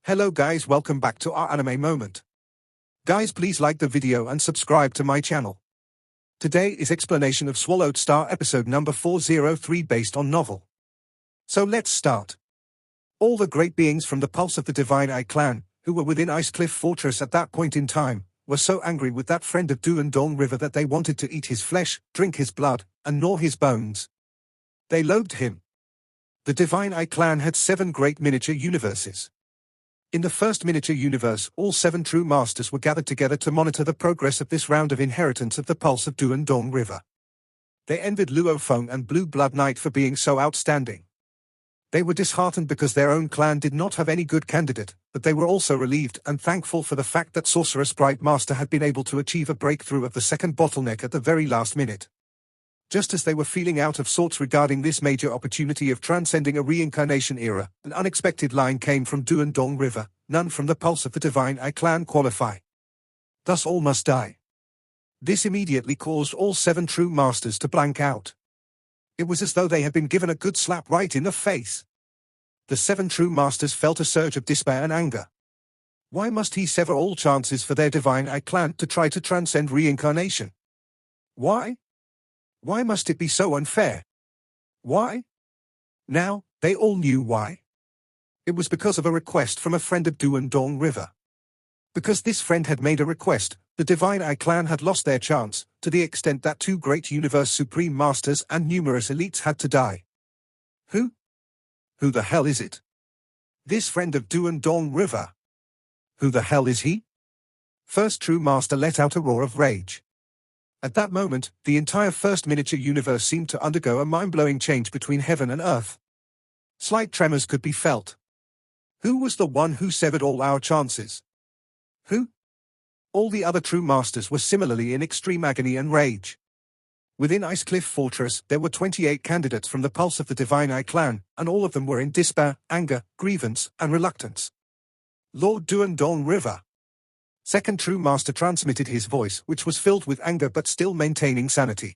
Hello guys, welcome back to our anime moment. Guys, please like the video and subscribe to my channel. Today is explanation of Swallowed Star episode number 403 based on novel. So let's start. All the great beings from the Pulse of the Divine Eye clan, who were within Ice Cliff Fortress at that point in time, were so angry with that friend of Du and Dong River that they wanted to eat his flesh, drink his blood, and gnaw his bones. They loathed him. The Divine Eye clan had 7 great miniature universes. In the first miniature universe, all 7 true masters were gathered together to monitor the progress of this round of inheritance of the Pulse of Du and Dong River. They envied Luo Feng and Blue Blood Knight for being so outstanding. They were disheartened because their own clan did not have any good candidate, but they were also relieved and thankful for the fact that Sorcerer Sprite Master had been able to achieve a breakthrough of the second bottleneck at the very last minute. Just as they were feeling out of sorts regarding this major opportunity of transcending a reincarnation era, an unexpected line came from Du and Dong River: none from the Pulse of the Divine Eye clan qualify. Thus all must die. This immediately caused all 7 true masters to blank out. It was as though they had been given a good slap right in the face. The 7 true masters felt a surge of despair and anger. Why must he sever all chances for their Divine Eye clan to try to transcend reincarnation? Why? Why must it be so unfair? Why? Now, they all knew why. It was because of a request from a friend of Du and Dong River. Because this friend had made a request, the Divine Eye clan had lost their chance, to the extent that 2 great universe supreme masters and numerous elites had to die. Who? Who the hell is it? This friend of Du and Dong River. Who the hell is he? First true master let out a roar of rage. At that moment, the entire first miniature universe seemed to undergo a mind-blowing change between heaven and earth. Slight tremors could be felt. Who was the one who severed all our chances? Who? All the other true masters were similarly in extreme agony and rage. Within Ice Cliff Fortress, there were 28 candidates from the Pulse of the Divine Eye clan, and all of them were in despair, anger, grievance, and reluctance. Lord Du and Dong River. Second true master transmitted his voice, which was filled with anger but still maintaining sanity.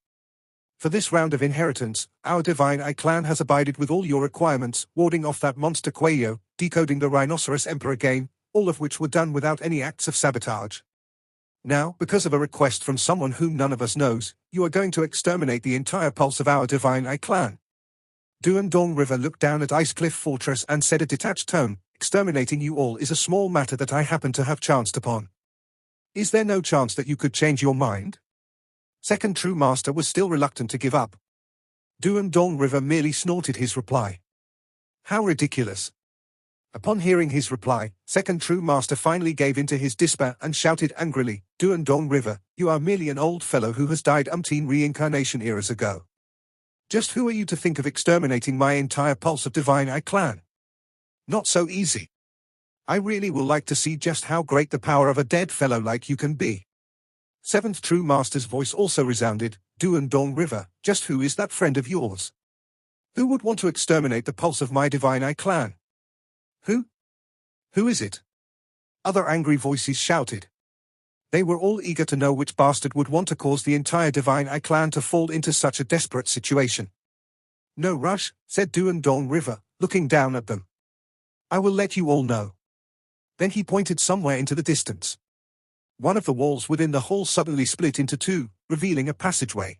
For this round of inheritance, our Divine Eye clan has abided with all your requirements, warding off that monster Quayo, decoding the Rhinoceros Emperor game, all of which were done without any acts of sabotage. Now, because of a request from someone whom none of us knows, you are going to exterminate the entire Pulse of our Divine Eye clan. Du and Dong River looked down at Ice Cliff Fortress and said a detached tone: exterminating you all is a small matter that I happen to have chanced upon. Is there no chance that you could change your mind? Second true master was still reluctant to give up. Du and Dong River merely snorted his reply. How ridiculous. Upon hearing his reply, second true master finally gave in to his despair and shouted angrily, Du and Dong River, you are merely an old fellow who has died umpteen reincarnation eras ago. Just who are you to think of exterminating my entire Pulse of Divine Eye clan? Not so easy. I really will like to see just how great the power of a dead fellow like you can be. Seventh true master's voice also resounded, Du and Dong River, just who is that friend of yours? Who would want to exterminate the Pulse of my Divine Eye clan? Who? Who is it? Other angry voices shouted. They were all eager to know which bastard would want to cause the entire Divine Eye clan to fall into such a desperate situation. No rush, said Du and Dong River, looking down at them. I will let you all know. Then he pointed somewhere into the distance. One of the walls within the hall suddenly split into 2, revealing a passageway.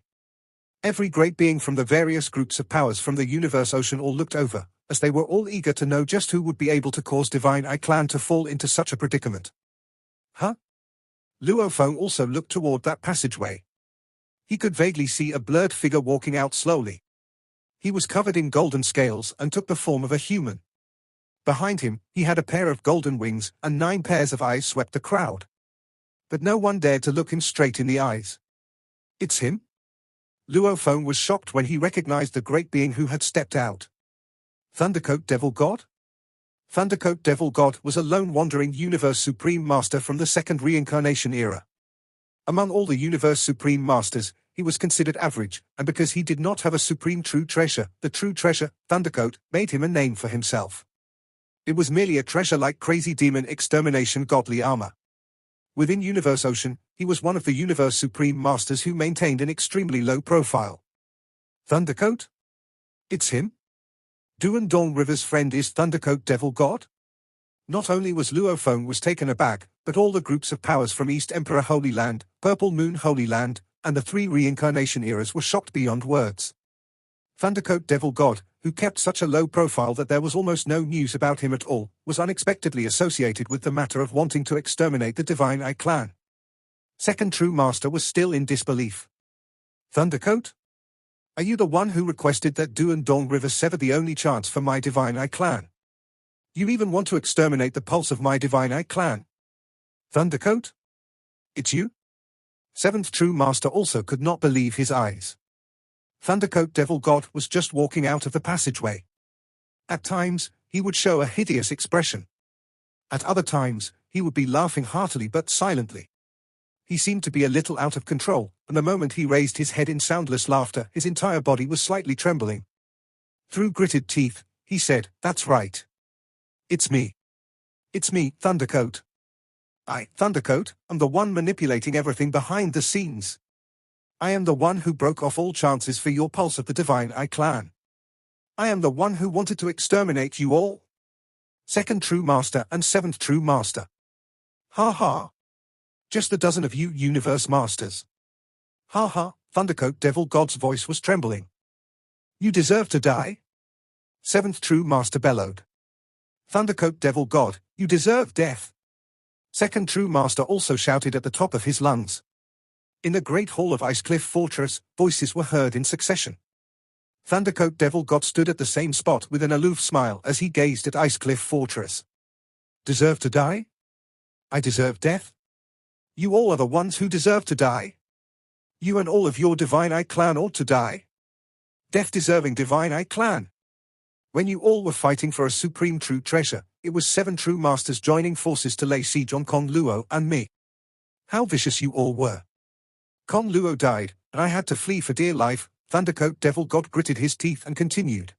Every great being from the various groups of powers from the universe ocean all looked over, as they were all eager to know just who would be able to cause Divine Eye clan to fall into such a predicament. Huh? Luo Feng also looked toward that passageway. He could vaguely see a blurred figure walking out slowly. He was covered in golden scales and took the form of a human. Behind him, he had a pair of golden wings, and 9 pairs of eyes swept the crowd. But no one dared to look him straight in the eyes. It's him? Luo Feng was shocked when he recognized the great being who had stepped out. Thundercoat Devil God? Thundercoat Devil God was a lone wandering Universe Supreme Master from the second reincarnation era. Among all the Universe Supreme Masters, he was considered average, and because he did not have a supreme true treasure, the true treasure, Thundercoat, made him a name for himself. It was merely a treasure like Crazy Demon Extermination godly armor. Within Universe Ocean, he was one of the Universe Supreme Masters who maintained an extremely low profile. Thundercoat? It's him? Du and Dong River's friend is Thundercoat Devil God? Not only was Luophone was taken aback, but all the groups of powers from East Emperor Holy Land, Purple Moon Holy Land, and the three reincarnation eras were shocked beyond words. Thundercoat Devil God, who kept such a low profile that there was almost no news about him at all, was unexpectedly associated with the matter of wanting to exterminate the Divine Eye clan. Second True Master was still in disbelief. Thundercoat? Are you the one who requested that Duandong River sever the only chance for my Divine Eye clan? You even want to exterminate the pulse of my Divine Eye clan? Thundercoat? It's you? Seventh True Master also could not believe his eyes. Thundercoat Devil God was just walking out of the passageway. At times, he would show a hideous expression. At other times, he would be laughing heartily but silently. He seemed to be a little out of control, and the moment he raised his head in soundless laughter, his entire body was slightly trembling. Through gritted teeth, he said, "That's right. It's me. It's me, Thundercoat. I, Thundercoat, am the one manipulating everything behind the scenes. I am the one who broke off all chances for your pulse of the Divine Eye clan. I am the one who wanted to exterminate you all. Second True Master and Seventh True Master. Ha ha. Just a dozen of you Universe Masters. Ha ha." Thundercoat Devil God's voice was trembling. "You deserve to die." Seventh True Master bellowed. "Thundercoat Devil God, you deserve death." Second True Master also shouted at the top of his lungs. In the great hall of Icecliff Fortress, voices were heard in succession. Thundercoat Devil God stood at the same spot with an aloof smile as he gazed at Icecliff Fortress. "Deserve to die? I deserve death? You all are the ones who deserve to die. You and all of your Divine Eye clan ought to die. Death-deserving Divine Eye clan. When you all were fighting for a supreme true treasure, it was 7 True Masters joining forces to lay siege on Kong Luo and me. How vicious you all were. Kong Luo died, and I had to flee for dear life." Thundercoat Devil God gritted his teeth and continued.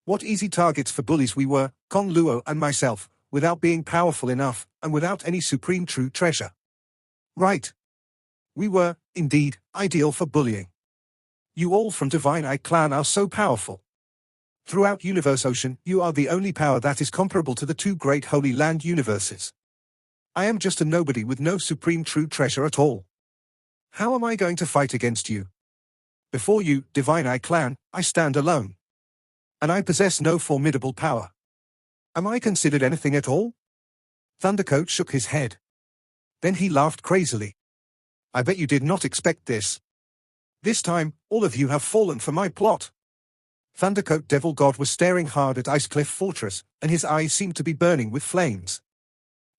"What easy targets for bullies we were, Kong Luo and myself, without being powerful enough, and without any supreme true treasure. Right. We were, indeed, ideal for bullying. You all from Divine Eye clan are so powerful. Throughout Universe Ocean, you are the only power that is comparable to the 2 great Holy Land universes. I am just a nobody with no supreme true treasure at all. How am I going to fight against you? Before you, Divine Eye clan, I stand alone. And I possess no formidable power. Am I considered anything at all?" Thundercoat shook his head. Then he laughed crazily. "I bet you did not expect this. This time, all of you have fallen for my plot." Thundercoat Devil God was staring hard at Icecliff Fortress, and his eyes seemed to be burning with flames.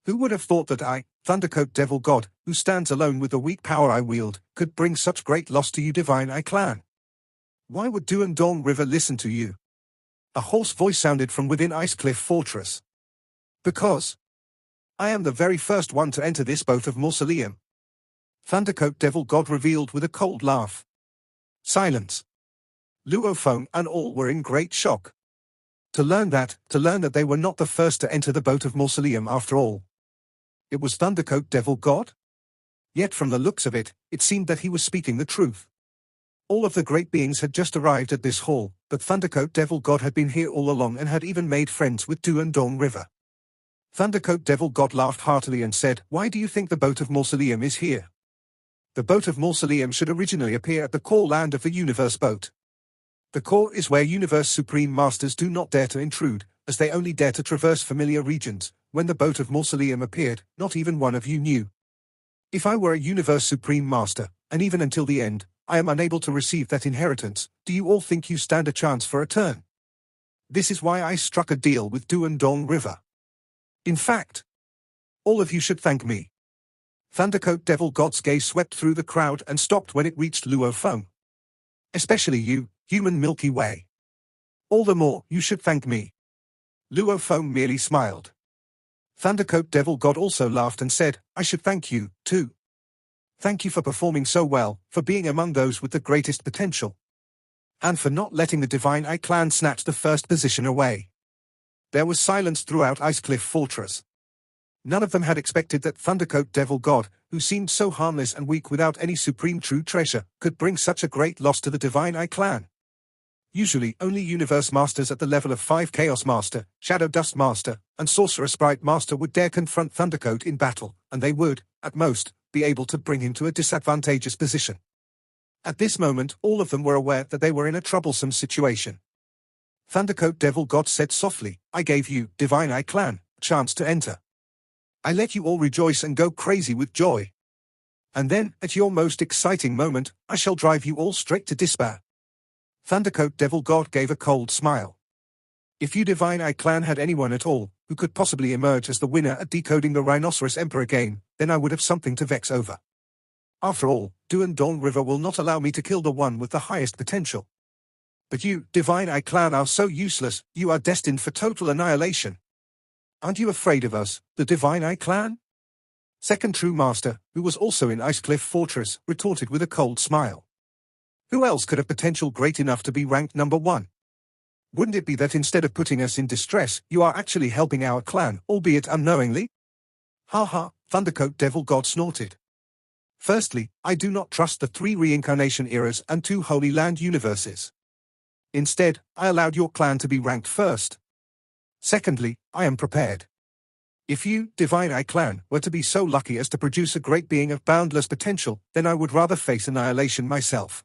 Who would have thought that I, Thundercoat Devil God, who stands alone with the weak power I wield, could bring such great loss to you Divine Eye clan? Why would Duandong River listen to you? A hoarse voice sounded from within Icecliff Fortress. Because I am the very first one to enter this boat of mausoleum. Thundercoat Devil God revealed with a cold laugh. Silence. Luophone and all were in great shock. To learn that they were not the first to enter the boat of mausoleum after all. It was Thundercoat Devil God? Yet from the looks of it, it seemed that he was speaking the truth. All of the great beings had just arrived at this hall, but Thundercoat Devil God had been here all along and had even made friends with Duandong River. Thundercoat Devil God laughed heartily and said, "Why do you think the boat of mausoleum is here? The boat of mausoleum should originally appear at the core land of the universe boat. The core is where Universe Supreme Masters do not dare to intrude, as they only dare to traverse familiar regions. When the boat of mausoleum appeared, not even one of you knew. If I were a Universe Supreme Master, and even until the end, I am unable to receive that inheritance, do you all think you stand a chance for a turn? This is why I struck a deal with Duandong River. In fact, all of you should thank me." Thundercoat Devil God's gaze swept through the crowd and stopped when it reached Luophone. "Especially you, human Milky Way. All the more, you should thank me." Luophone merely smiled. Thundercoat Devil God also laughed and said, "I should thank you, too. Thank you for performing so well, for being among those with the greatest potential. And for not letting the Divine Eye clan snatch the first position away." There was silence throughout Icecliff Fortress. None of them had expected that Thundercoat Devil God, who seemed so harmless and weak without any supreme true treasure, could bring such a great loss to the Divine Eye clan. Usually only Universe Masters at the level of 5 Chaos Master, Shadow Dust Master, and Sorcerer Sprite Master would dare confront Thundercoat in battle, and they would, at most, be able to bring him to a disadvantageous position. At this moment, all of them were aware that they were in a troublesome situation. Thundercoat Devil God said softly, "I gave you, Divine Eye Clan, a chance to enter. I let you all rejoice and go crazy with joy. And then, at your most exciting moment, I shall drive you all straight to despair." Thundercoat Devil God gave a cold smile. If you Divine Eye Clan had anyone at all, who could possibly emerge as the winner at decoding the Rhinoceros Emperor game, then I would have something to vex over. After all, Dew and Dawn River will not allow me to kill the one with the highest potential. But you, Divine Eye Clan, are so useless, you are destined for total annihilation. Aren't you afraid of us, the Divine Eye Clan? Second True Master, who was also in Icecliff Fortress, retorted with a cold smile. Who else could have potential great enough to be ranked number 1? Wouldn't it be that instead of putting us in distress, you are actually helping our clan, albeit unknowingly? Ha ha, Thundercoat Devil God snorted. Firstly, I do not trust the 3 reincarnation eras and 2 Holy Land universes. Instead, I allowed your clan to be ranked first. Secondly, I am prepared. If you, Divine Eye Clan, were to be so lucky as to produce a great being of boundless potential, then I would rather face annihilation myself.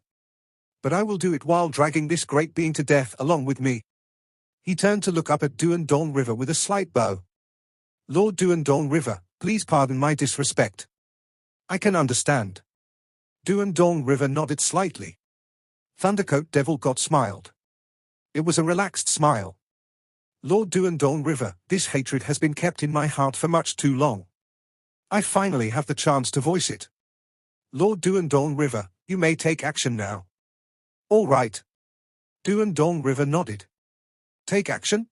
But I will do it while dragging this great being to death along with me. He turned to look up at Dew and Dawn River with a slight bow. Lord Dew and Dawn River, please pardon my disrespect. I can understand. Dew and Dawn River nodded slightly. Thundercoat Devil God smiled. It was a relaxed smile. Lord Dew and Dawn River, this hatred has been kept in my heart for much too long. I finally have the chance to voice it. Lord Dew and Dawn River, you may take action now. All right. Dew and Dawn River nodded. Take action?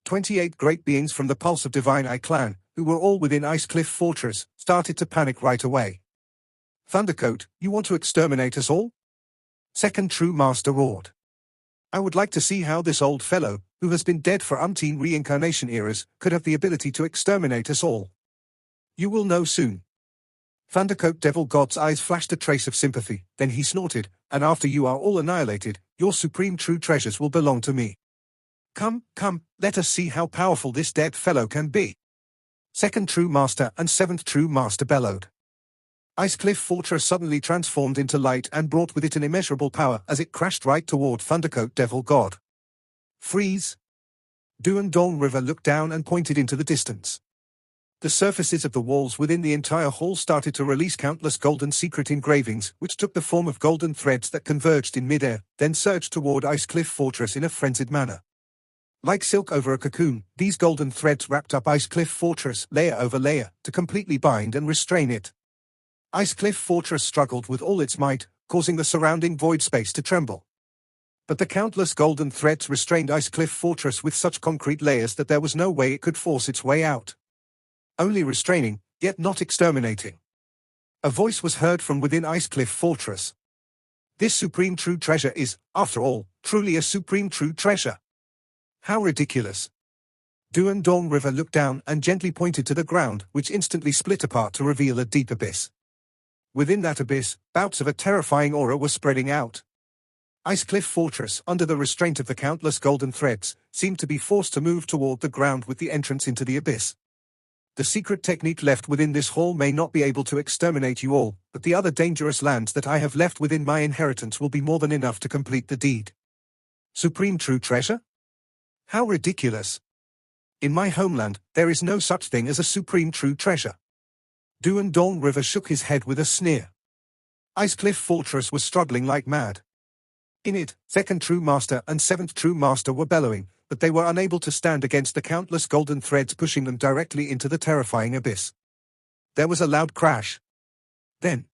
28 great beings from the Pulse of Divine Eye Clan, who were all within Icecliff Fortress, started to panic right away. Thundercoat, you want to exterminate us all? Second True Master roared. I would like to see how this old fellow, who has been dead for umpteen reincarnation eras, could have the ability to exterminate us all. You will know soon. Thundercoat Devil God's eyes flashed a trace of sympathy, then he snorted, and after you are all annihilated, your supreme true treasures will belong to me. Come, come, let us see how powerful this dead fellow can be. Second True Master and Seventh True Master bellowed. Icecliff Fortress suddenly transformed into light and brought with it an immeasurable power as it crashed right toward Thundercoat Devil God. Freeze! Dew and Dawn River looked down and pointed into the distance. The surfaces of the walls within the entire hall started to release countless golden secret engravings, which took the form of golden threads that converged in midair, then surged toward Icecliff Fortress in a frenzied manner. Like silk over a cocoon, these golden threads wrapped up Icecliff Fortress layer over layer, to completely bind and restrain it. Icecliff Fortress struggled with all its might, causing the surrounding void space to tremble. But the countless golden threads restrained Icecliff Fortress with such concrete layers that there was no way it could force its way out. Only restraining, yet not exterminating. A voice was heard from within Icecliff Fortress. This supreme true treasure is, after all, truly a supreme true treasure. How ridiculous. Dew and Dawn River looked down and gently pointed to the ground, which instantly split apart to reveal a deep abyss. Within that abyss, bouts of a terrifying aura were spreading out. Icecliff Fortress, under the restraint of the countless golden threads, seemed to be forced to move toward the ground with the entrance into the abyss. The secret technique left within this hall may not be able to exterminate you all, but the other dangerous lands that I have left within my inheritance will be more than enough to complete the deed. Supreme true treasure? How ridiculous. In my homeland, there is no such thing as a supreme true treasure. Dew and Dawn River shook his head with a sneer. Icecliff Fortress was struggling like mad. In it, Second True Master and Seventh True Master were bellowing, but they were unable to stand against the countless golden threads pushing them directly into the terrifying abyss. There was a loud crash. Then,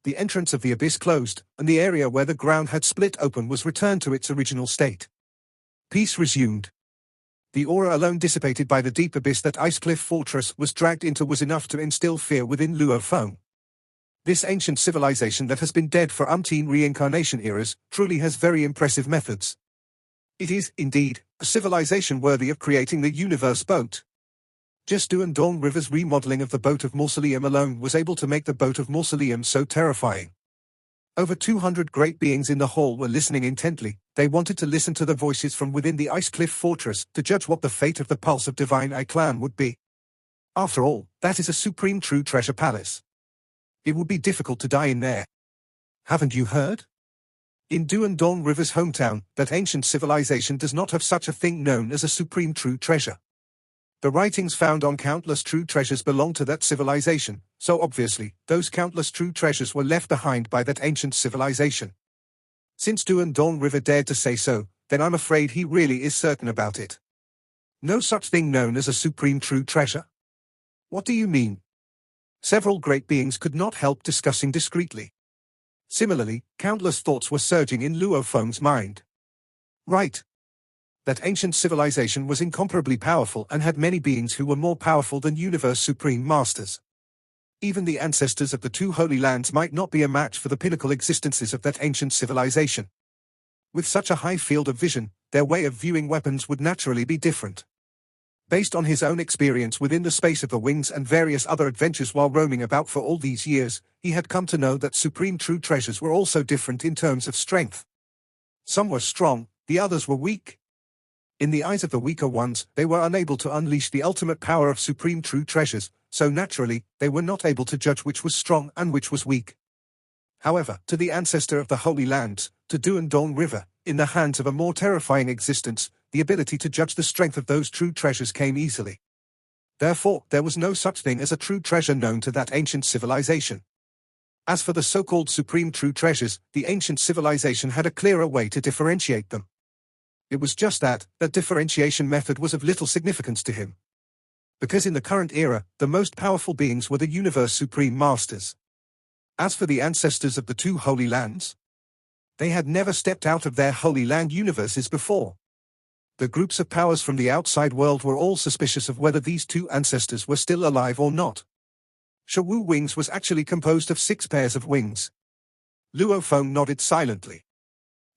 the entrance of the abyss closed, and the area where the ground had split open was returned to its original state. Peace resumed. The aura alone dissipated by the deep abyss that Icecliff Fortress was dragged into was enough to instill fear within Luo Feng. This ancient civilization that has been dead for umpteen reincarnation eras truly has very impressive methods. It is, indeed, a civilization worthy of creating the universe boat. Just Dew and Dawn River's remodeling of the boat of Mausoleum alone was able to make the boat of Mausoleum so terrifying. Over 200 great beings in the hall were listening intently. They wanted to listen to the voices from within the ice cliff fortress to judge what the fate of the pulse of divine I-Clan would be. After all, that is a supreme true treasure palace. It would be difficult to die in there. Haven't you heard? In Duandong River's hometown, that ancient civilization does not have such a thing known as a supreme true treasure. The writings found on countless true treasures belong to that civilization, so obviously, those countless true treasures were left behind by that ancient civilization. Since Duandong River dared to say so, then I'm afraid he really is certain about it. No such thing known as a supreme true treasure? What do you mean? Several great beings could not help discussing discreetly. Similarly, countless thoughts were surging in Luo Feng's mind. Right. That ancient civilization was incomparably powerful and had many beings who were more powerful than universe supreme masters. Even the ancestors of the two holy lands might not be a match for the pinnacle existences of that ancient civilization. With such a high field of vision, their way of viewing weapons would naturally be different. Based on his own experience within the space of the wings and various other adventures while roaming about for all these years, he had come to know that supreme true treasures were also different in terms of strength. Some were strong, the others were weak. In the eyes of the weaker ones, they were unable to unleash the ultimate power of supreme true treasures, so naturally, they were not able to judge which was strong and which was weak. However, to the ancestor of the Holy Lands, to Duandong River, in the hands of a more terrifying existence, the ability to judge the strength of those true treasures came easily. Therefore, there was no such thing as a true treasure known to that ancient civilization. As for the so-called supreme true treasures, the ancient civilization had a clearer way to differentiate them. It was just that differentiation method was of little significance to him. Because in the current era, the most powerful beings were the universe supreme masters. As for the ancestors of the two holy lands, they had never stepped out of their holy land universes before. The groups of powers from the outside world were all suspicious of whether these two ancestors were still alive or not. Shawu wings was actually composed of 6 pairs of wings. Luo Feng nodded silently.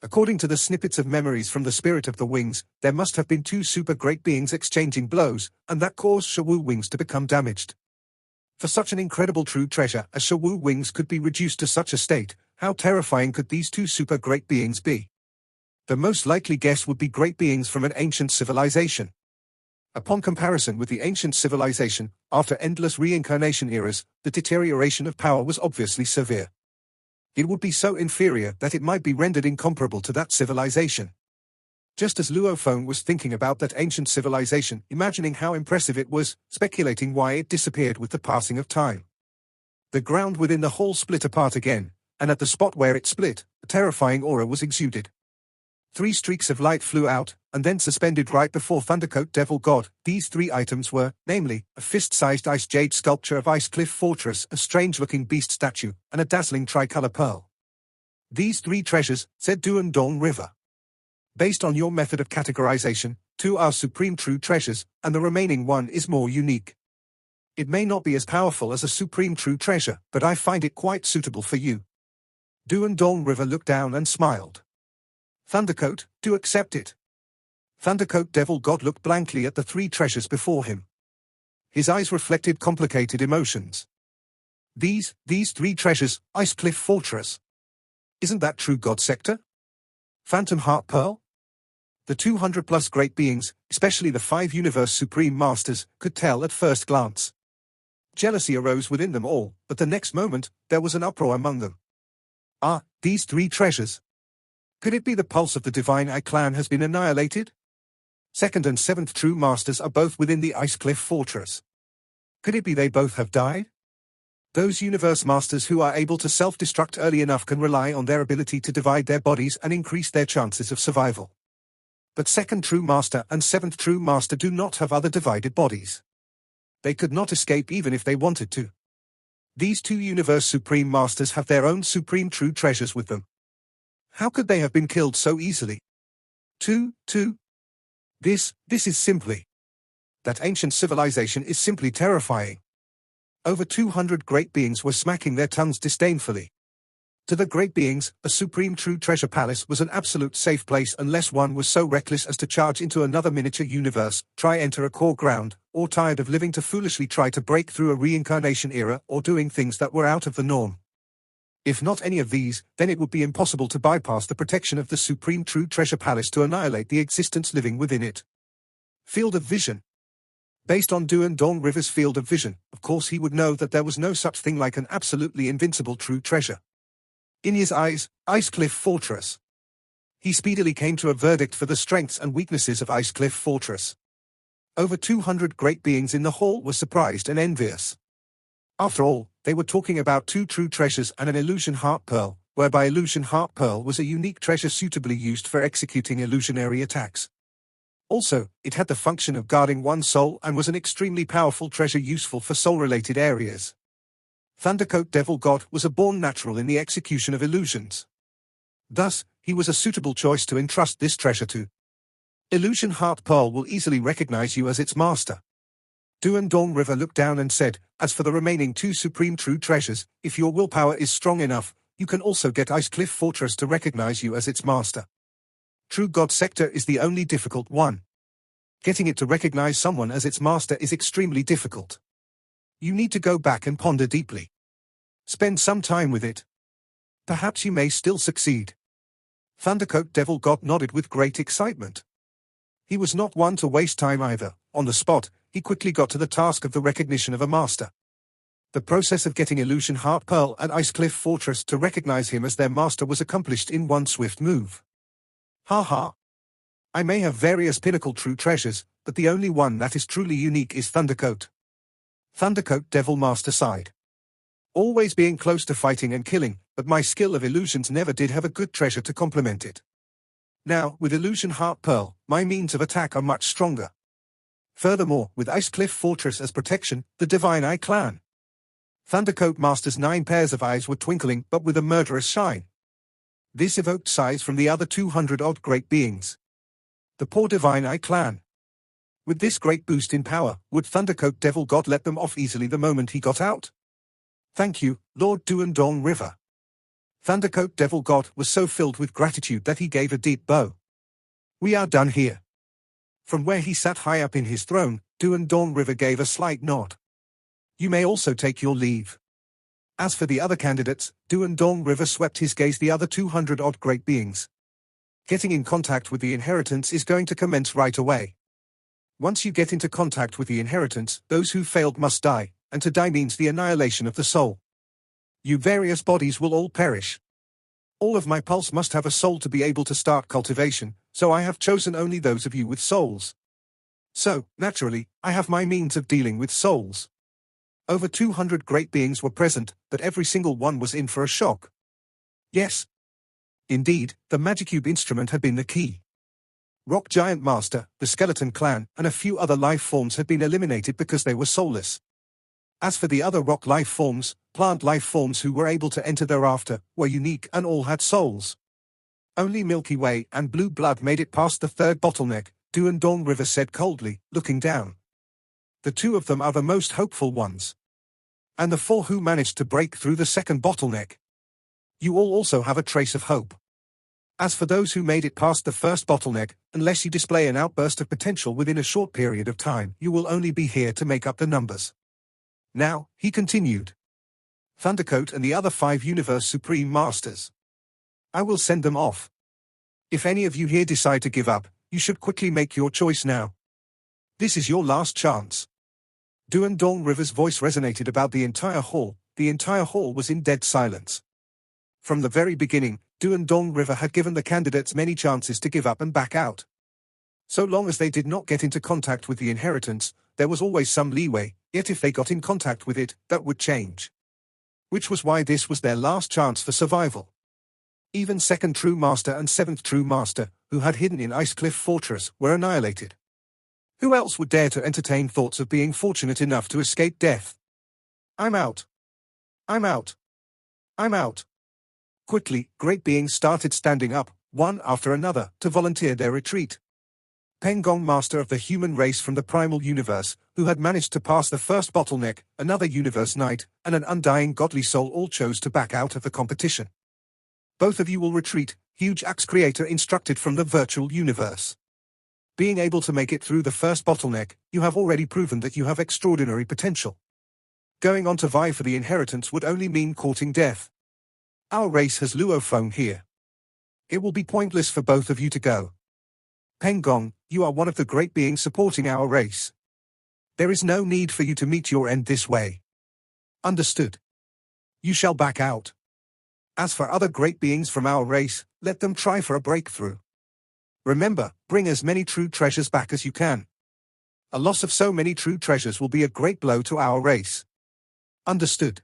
According to the snippets of memories from the spirit of the wings, there must have been 2 super great beings exchanging blows, and that caused Shawu wings to become damaged. For such an incredible true treasure as Shawu wings could be reduced to such a state, how terrifying could these 2 super great beings be? The most likely guess would be great beings from an ancient civilization. Upon comparison with the ancient civilization, after endless reincarnation eras, the deterioration of power was obviously severe. It would be so inferior that it might be rendered incomparable to that civilization. Just as Luo Feng was thinking about that ancient civilization, imagining how impressive it was, speculating why it disappeared with the passing of time. The ground within the hall split apart again, and at the spot where it split, a terrifying aura was exuded. 3 streaks of light flew out, and then suspended right before Thundercoat Devil God. These 3 items were, namely, a fist-sized ice jade sculpture of Ice Cliff Fortress, a strange-looking beast statue, and a dazzling tricolor pearl. These 3 treasures, said Duandong River. Based on your method of categorization, 2 are supreme true treasures, and the remaining 1 is more unique. It may not be as powerful as a supreme true treasure, but I find it quite suitable for you. Duandong River looked down and smiled. Thundercoat, do accept it. Thundercoat Devil God looked blankly at the 3 treasures before him. His eyes reflected complicated emotions. These 3 treasures, Ice Cliff Fortress. Isn't that true God Sector? Phantom Heart Pearl? The 200+ great beings, especially the 5 universe supreme masters, could tell at first glance. Jealousy arose within them all, but the next moment, there was an uproar among them. Ah, these 3 treasures. Could it be the pulse of the divine I-Clan has been annihilated? 2nd and 7th true masters are both within the Ice Cliff Fortress. Could it be they both have died? Those universe masters who are able to self-destruct early enough can rely on their ability to divide their bodies and increase their chances of survival. But 2nd true master and 7th true master do not have other divided bodies. They could not escape even if they wanted to. These 2 universe supreme masters have their own supreme true treasures with them. How could they have been killed so easily? 2. This is simply. That ancient civilization is simply terrifying. Over 200 great beings were smacking their tongues disdainfully. To the great beings, a supreme true treasure palace was an absolute safe place unless one was so reckless as to charge into another miniature universe, try enter a core ground, or tired of living to foolishly try to break through a reincarnation era or doing things that were out of the norm. If not any of these, then it would be impossible to bypass the protection of the Supreme True Treasure Palace to annihilate the existence living within it. Field of Vision. Based on Du and Dong River's field of vision, of course he would know that there was no such thing like an absolutely invincible true treasure. In his eyes, Ice Cliff Fortress. He speedily came to a verdict for the strengths and weaknesses of Ice Cliff Fortress. Over 200 great beings in the hall were surprised and envious. After all, they were talking about 2 true treasures and an illusion heart pearl, whereby illusion heart pearl was a unique treasure suitably used for executing illusionary attacks. Also, it had the function of guarding one's soul and was an extremely powerful treasure useful for soul-related areas. Thundercoat Devil God was a born natural in the execution of illusions. Thus, he was a suitable choice to entrust this treasure to. Illusion Heart Pearl will easily recognize you as its master. Du and Dong River looked down and said, as for the remaining 2 supreme true treasures, if your willpower is strong enough, you can also get Ice Cliff Fortress to recognize you as its master. True God Sector is the only difficult one. Getting it to recognize someone as its master is extremely difficult. You need to go back and ponder deeply. Spend some time with it. Perhaps you may still succeed. Thundercoat Devil God nodded with great excitement. He was not one to waste time either. On the spot, he quickly got to the task of the recognition of a master. The process of getting Illusion Heart Pearl and Ice Cliff Fortress to recognize him as their master was accomplished in one swift move. Ha ha. I may have various pinnacle true treasures, but the only one that is truly unique is Thundercoat. Thundercoat Devil Master sighed. Always being close to fighting and killing, but my skill of illusions never did have a good treasure to complement it. Now, with Illusion Heart Pearl, my means of attack are much stronger. Furthermore, with Ice Cliff Fortress as protection, the Divine Eye Clan. Thundercoat Master's 9 pairs of eyes were twinkling but with a murderous shine. This evoked sighs from the other 200-odd great beings. The poor Divine Eye Clan. With this great boost in power, would Thundercoat Devil God let them off easily the moment he got out? Thank you, Lord Du and Dong River. Thundercoat Devil God was so filled with gratitude that he gave a deep bow. We are done here. From where he sat high up in his throne, Du and Dong River gave a slight nod. You may also take your leave. As for the other candidates, Du and Dong River swept his gaze the other 200-odd great beings. Getting in contact with the inheritance is going to commence right away. Once you get into contact with the inheritance, those who failed must die, and to die means the annihilation of the soul. You various bodies will all perish. All of my pulse must have a soul to be able to start cultivation, so I have chosen only those of you with souls. So, naturally, I have my means of dealing with souls. Over 200 great beings were present, but every single one was in for a shock. Yes. Indeed, the Magicube instrument had been the key. Rock Giant Master, the Skeleton Clan, and a few other life forms had been eliminated because they were soulless. As for the other rock life forms, plant life forms who were able to enter thereafter, were unique and all had souls. Only Milky Way and Blue Blood made it past the 3rd bottleneck, Du and Dong River said coldly, looking down. The 2 of them are the most hopeful ones. And the 4 who managed to break through the 2nd bottleneck. You all also have a trace of hope. As for those who made it past the 1st bottleneck, unless you display an outburst of potential within a short period of time, you will only be here to make up the numbers. Now, he continued. Thundercoat and the other 5 Universe Supreme Masters. I will send them off. If any of you here decide to give up, you should quickly make your choice now. This is your last chance. Du and Dong River's voice resonated about the entire hall. The entire hall was in dead silence. From the very beginning, Du and Dong River had given the candidates many chances to give up and back out. So long as they did not get into contact with the inheritance, there was always some leeway, yet if they got in contact with it, that would change. Which was why this was their last chance for survival. Even 2nd True Master and 7th True Master, who had hidden in Ice Cliff Fortress, were annihilated. Who else would dare to entertain thoughts of being fortunate enough to escape death? I'm out. I'm out. I'm out. Quickly, great beings started standing up, one after another, to volunteer their retreat. Pengong Master of the human race from the primal universe, who had managed to pass the 1st bottleneck, another universe knight, and an undying godly soul all chose to back out of the competition. Both of you will retreat, Huge Axe Creator instructed from the virtual universe. Being able to make it through the 1st bottleneck, you have already proven that you have extraordinary potential. Going on to vie for the inheritance would only mean courting death. Our race has Luo Feng here. It will be pointless for both of you to go. Peng Gong, you are one of the great beings supporting our race. There is no need for you to meet your end this way. Understood. You shall back out. As for other great beings from our race, let them try for a breakthrough. Remember, bring as many true treasures back as you can. A loss of so many true treasures will be a great blow to our race. Understood.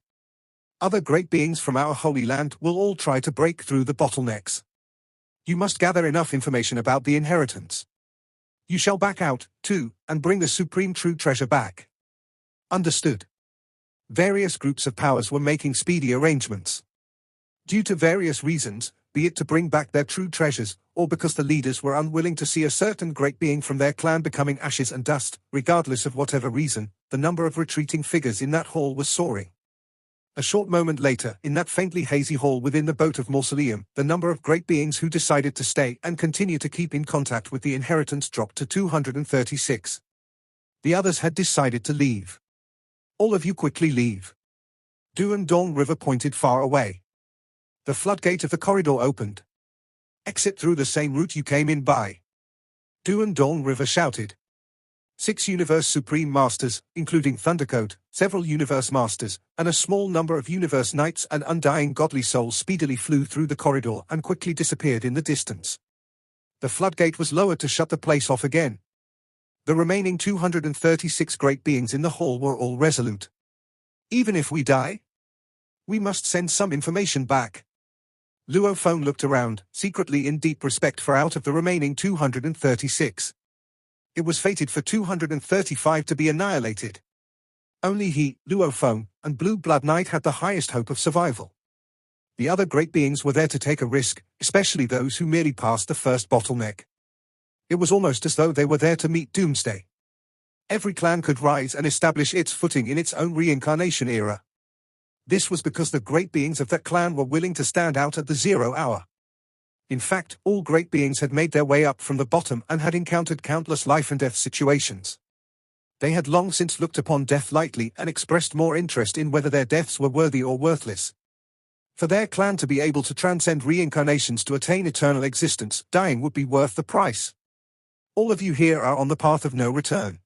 Other great beings from our Holy Land will all try to break through the bottlenecks. You must gather enough information about the inheritance. You shall back out, too, and bring the supreme true treasure back. Understood. Various groups of powers were making speedy arrangements. Due to various reasons, be it to bring back their true treasures, or because the leaders were unwilling to see a certain great being from their clan becoming ashes and dust, regardless of whatever reason, the number of retreating figures in that hall was soaring. A short moment later, in that faintly hazy hall within the boat of Mausoleum, the number of great beings who decided to stay and continue to keep in contact with the inheritance dropped to 236. The others had decided to leave. All of you quickly leave. Duandong River pointed far away. The floodgate of the corridor opened. Exit through the same route you came in by. Duandong River shouted. 6 Universe Supreme Masters, including Thundercoat, several Universe Masters, and a small number of Universe Knights and Undying Godly Souls speedily flew through the corridor and quickly disappeared in the distance. The floodgate was lowered to shut the place off again. The remaining 236 great beings in the hall were all resolute. Even if we die, we must send some information back. Luo Feng looked around, secretly in deep respect for out of the remaining 236. It was fated for 235 to be annihilated. Only he, Luo Feng, and Blue Blood Knight had the highest hope of survival. The other great beings were there to take a risk, especially those who merely passed the first bottleneck. It was almost as though they were there to meet doomsday. Every clan could rise and establish its footing in its own reincarnation era. This was because the great beings of that clan were willing to stand out at the 0 hour. In fact, all great beings had made their way up from the bottom and had encountered countless life and death situations. They had long since looked upon death lightly and expressed more interest in whether their deaths were worthy or worthless. For their clan to be able to transcend reincarnations to attain eternal existence, dying would be worth the price. All of you here are on the path of no return.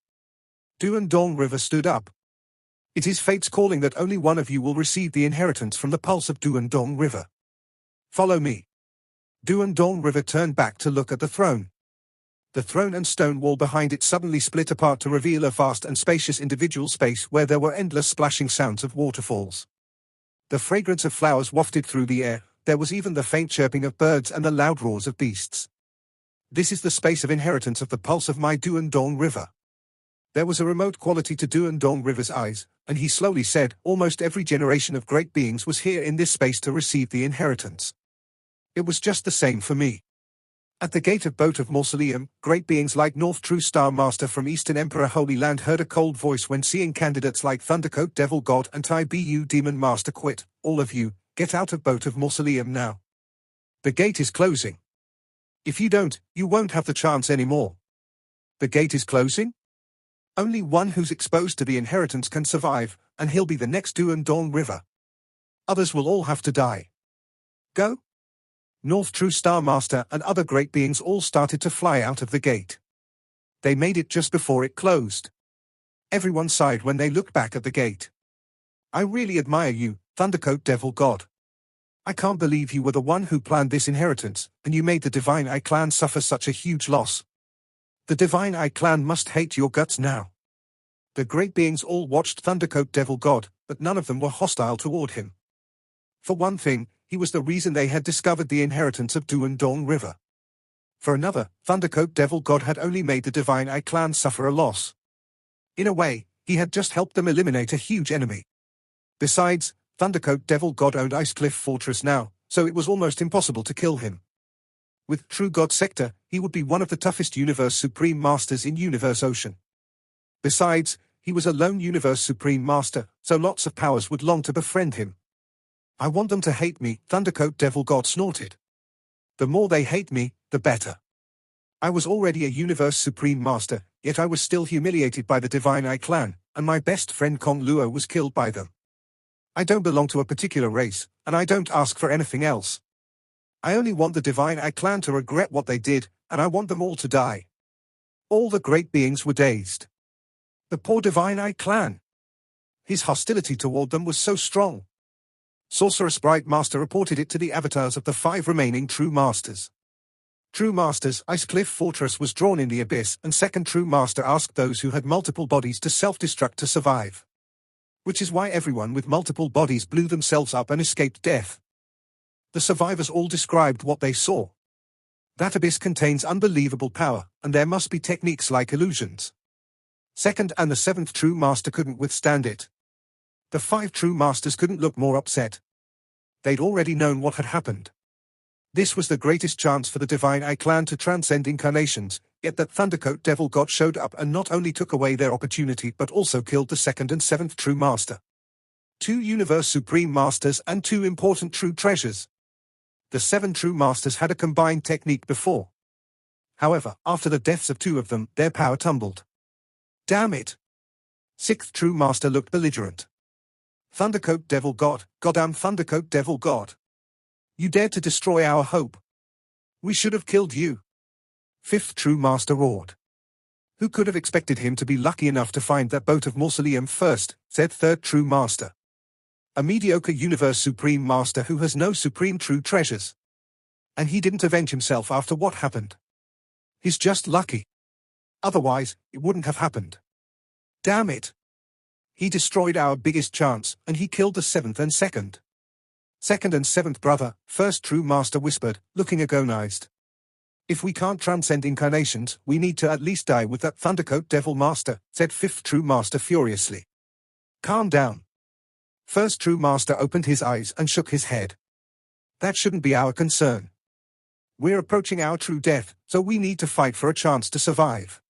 Duandong River stood up. It is fate's calling that only one of you will receive the inheritance from the pulse of Duandong River. Follow me. Duandong River turned back to look at the throne. The throne and stone wall behind it suddenly split apart to reveal a vast and spacious individual space where there were endless splashing sounds of waterfalls. The fragrance of flowers wafted through the air, there was even the faint chirping of birds and the loud roars of beasts. This is the space of inheritance of the pulse of my Duandong River. There was a remote quality to Duandong River's eyes, and he slowly said, almost every generation of great beings was here in this space to receive the inheritance. It was just the same for me. At the gate of Boat of Mausoleum, great beings like North True Star Master from Eastern Emperor Holy Land heard a cold voice when seeing candidates like Thundercoat Devil God and Tai Bu Demon Master quit. All of you, get out of Boat of Mausoleum now. The gate is closing. If you don't, you won't have the chance anymore. The gate is closing? Only one who's exposed to the inheritance can survive, and he'll be the next Duandong River. Others will all have to die. Go. North True Star Master and other great beings all started to fly out of the gate. They made it just before it closed. Everyone sighed when they looked back at the gate. I really admire you, Thundercoat Devil God. I can't believe you were the one who planned this inheritance, and you made the Divine Eye clan suffer such a huge loss. The Divine Eye clan must hate your guts now. The great beings all watched Thundercoat Devil God, but none of them were hostile toward him. For one thing, he was the reason they had discovered the inheritance of Duandong River. For another, Thundercoat Devil God had only made the Divine Eye clan suffer a loss. In a way, he had just helped them eliminate a huge enemy. Besides, Thundercoat Devil God owned Ice Cliff Fortress now, so it was almost impossible to kill him. With True God Sector, he would be one of the toughest Universe Supreme Masters in Universe Ocean. Besides, he was a lone Universe Supreme Master, so lots of powers would long to befriend him. I want them to hate me, Thundercoat Devil God snorted. The more they hate me, the better. I was already a Universe Supreme Master, yet I was still humiliated by the Divine Eye clan, and my best friend Kong Luo was killed by them. I don't belong to a particular race, and I don't ask for anything else. I only want the Divine I clan to regret what they did, and I want them all to die. All the great beings were dazed. The poor Divine I clan. His hostility toward them was so strong. Sorcerer Sprite Master reported it to the avatars of the 5 remaining True Masters. True Master's Ice Cliff Fortress was drawn in the abyss, and second True Master asked those who had multiple bodies to self-destruct to survive. Which is why everyone with multiple bodies blew themselves up and escaped death. The survivors all described what they saw. That abyss contains unbelievable power, and there must be techniques like illusions. Second and the 7th True Master couldn't withstand it. The 5 True Masters couldn't look more upset. They'd already known what had happened. This was the greatest chance for the Divine I clan to transcend incarnations, yet that Thundercoat Devil God showed up and not only took away their opportunity but also killed the 2nd and 7th True Master. 2 Universe Supreme Masters and 2 important True Treasures. The 7 True Masters had a combined technique before. However, after the deaths of 2 of them, their power tumbled. Damn it! 6th True Master looked belligerent. Thundercoat Devil God, goddamn Thundercoat Devil God. You dared to destroy our hope. We should have killed you. 5th True Master roared. Who could have expected him to be lucky enough to find that boat of mausoleum first, said 3rd True Master. A mediocre Universe Supreme Master who has no supreme true treasures. And he didn't avenge himself after what happened. He's just lucky. Otherwise, it wouldn't have happened. Damn it. He destroyed our biggest chance, and he killed the 7th and 2nd. 2nd and 7th brother, 1st True Master whispered, looking agonized. If we can't transcend incarnations, we need to at least die with that Thundercoat Devil Master, said 5th True Master furiously. Calm down. 1st True Master opened his eyes and shook his head. That shouldn't be our concern. We're approaching our true death, so we need to fight for a chance to survive.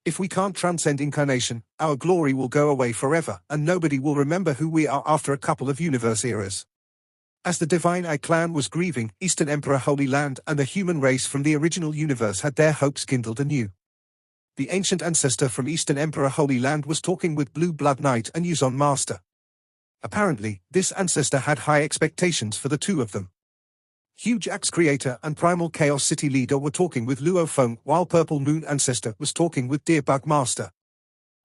If we can't transcend incarnation, our glory will go away forever, and nobody will remember who we are after a couple of universe eras. As the Divine I clan was grieving, Eastern Emperor Holy Land and the human race from the original universe had their hopes kindled anew. The ancient ancestor from Eastern Emperor Holy Land was talking with Blue Blood Knight and Yuzon Master. Apparently, this ancestor had high expectations for the 2 of them. Huge Axe Creator and Primal Chaos City Leader were talking with Luo Feng, while Purple Moon Ancestor was talking with Deerbug Master.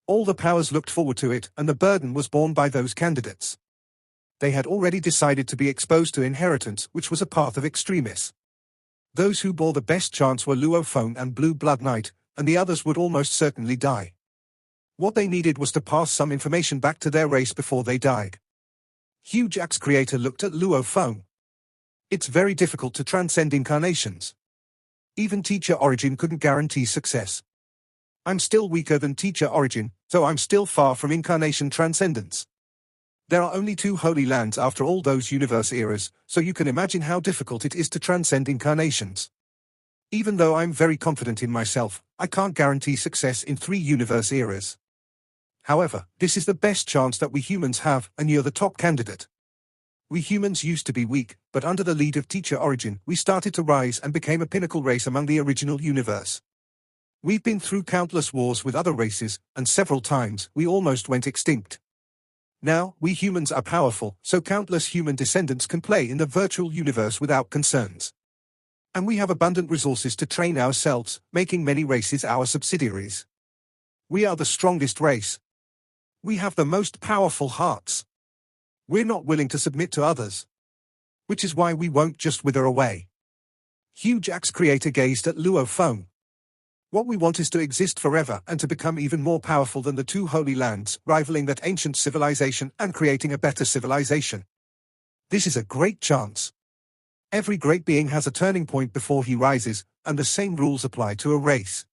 All the powers looked forward to it, and the burden was borne by those candidates. They had already decided to be exposed to inheritance, which was a path of extremis. Those who bore the best chance were Luo Feng and Blue Blood Knight, and the others would almost certainly die. What they needed was to pass some information back to their race before they died. Huge Axe Creator looked at Luo Feng. It's very difficult to transcend incarnations. Even Teacher Origin couldn't guarantee success. I'm still weaker than Teacher Origin, so I'm still far from incarnation transcendence. There are only 2 holy lands after all those universe eras, so you can imagine how difficult it is to transcend incarnations. Even though I'm very confident in myself, I can't guarantee success in 3 universe eras. However, this is the best chance that we humans have, and you're the top candidate. We humans used to be weak, but under the lead of Teacher Origin, we started to rise and became a pinnacle race among the original universe. We've been through countless wars with other races, and several times, we almost went extinct. Now, we humans are powerful, so countless human descendants can play in the virtual universe without concerns. And we have abundant resources to train ourselves, making many races our subsidiaries. We are the strongest race. We have the most powerful hearts. We're not willing to submit to others. Which is why we won't just wither away. Huge Axe Creator gazed at Luo Feng. What we want is to exist forever and to become even more powerful than the 2 holy lands, rivaling that ancient civilization and creating a better civilization. This is a great chance. Every great being has a turning point before he rises, and the same rules apply to a race.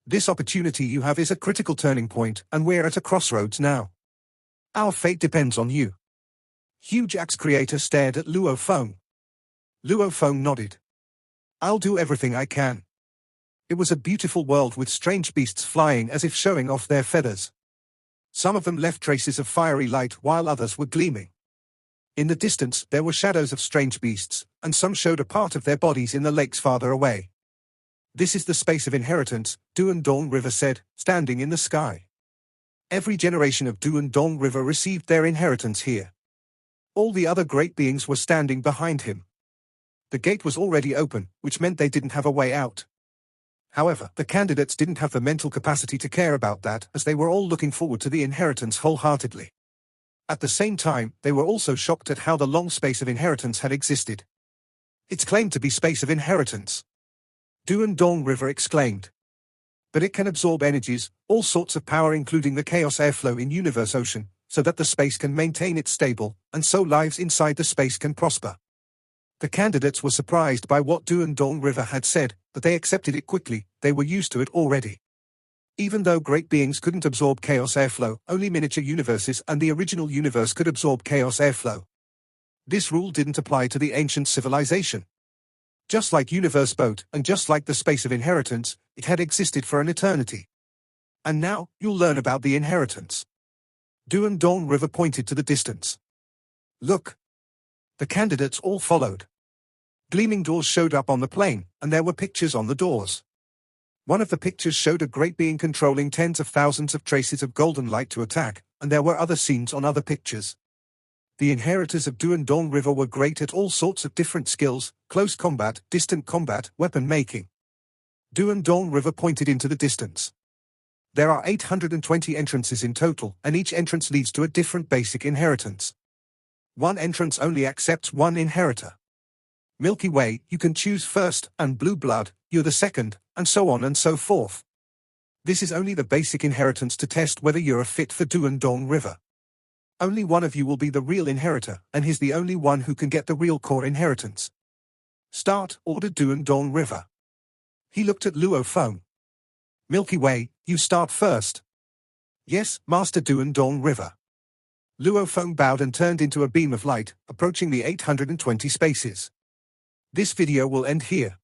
This opportunity you have is a critical turning point, and we're at a crossroads now. Our fate depends on you. Huge Axe Creator stared at Luo Feng. Luo Feng nodded. I'll do everything I can. It was a beautiful world with strange beasts flying as if showing off their feathers. Some of them left traces of fiery light while others were gleaming. In the distance there were shadows of strange beasts, and some showed a part of their bodies in the lakes farther away. This is the space of inheritance, Duan Dong River said, standing in the sky. Every generation of Duan Dong River received their inheritance here. All the other great beings were standing behind him. The gate was already open, which meant they didn't have a way out. However, the candidates didn't have the mental capacity to care about that, as they were all looking forward to the inheritance wholeheartedly. At the same time, they were also shocked at how the long space of inheritance had existed. It's claimed to be space of inheritance, Duan Dong River exclaimed. But it can absorb energies, all sorts of power including the chaos airflow in universe ocean, so that the space can maintain it stable, and so lives inside the space can prosper. The candidates were surprised by what Duan Dong River had said, but they accepted it quickly, they were used to it already. Even though great beings couldn't absorb chaos airflow, only miniature universes and the original universe could absorb chaos airflow. This rule didn't apply to the ancient civilization. Just like universe boat, and just like the space of inheritance, it had existed for an eternity. And now, you'll learn about the inheritance. Duan Dong River pointed to the distance. Look. The candidates all followed. Gleaming doors showed up on the plane, and there were pictures on the doors. One of the pictures showed a great being controlling tens of thousands of traces of golden light to attack, and there were other scenes on other pictures. The inheritors of Duan Dong River were great at all sorts of different skills, close combat, distant combat, weapon making. Duan Dong River pointed into the distance. There are 820 entrances in total, and each entrance leads to a different basic inheritance. One entrance only accepts one inheritor. Milky Way, you can choose first, and Blue Blood, you're the second, and so on and so forth. This is only the basic inheritance to test whether you're a fit for Duan Dong River. Only one of you will be the real inheritor, and he's the only one who can get the real core inheritance. Start, ordered Duan Dong River. He looked at Luo Feng. Milky Way, you start first. Yes, Master Duan Dong River. Luo Feng bowed and turned into a beam of light, approaching the 820 spaces. This video will end here.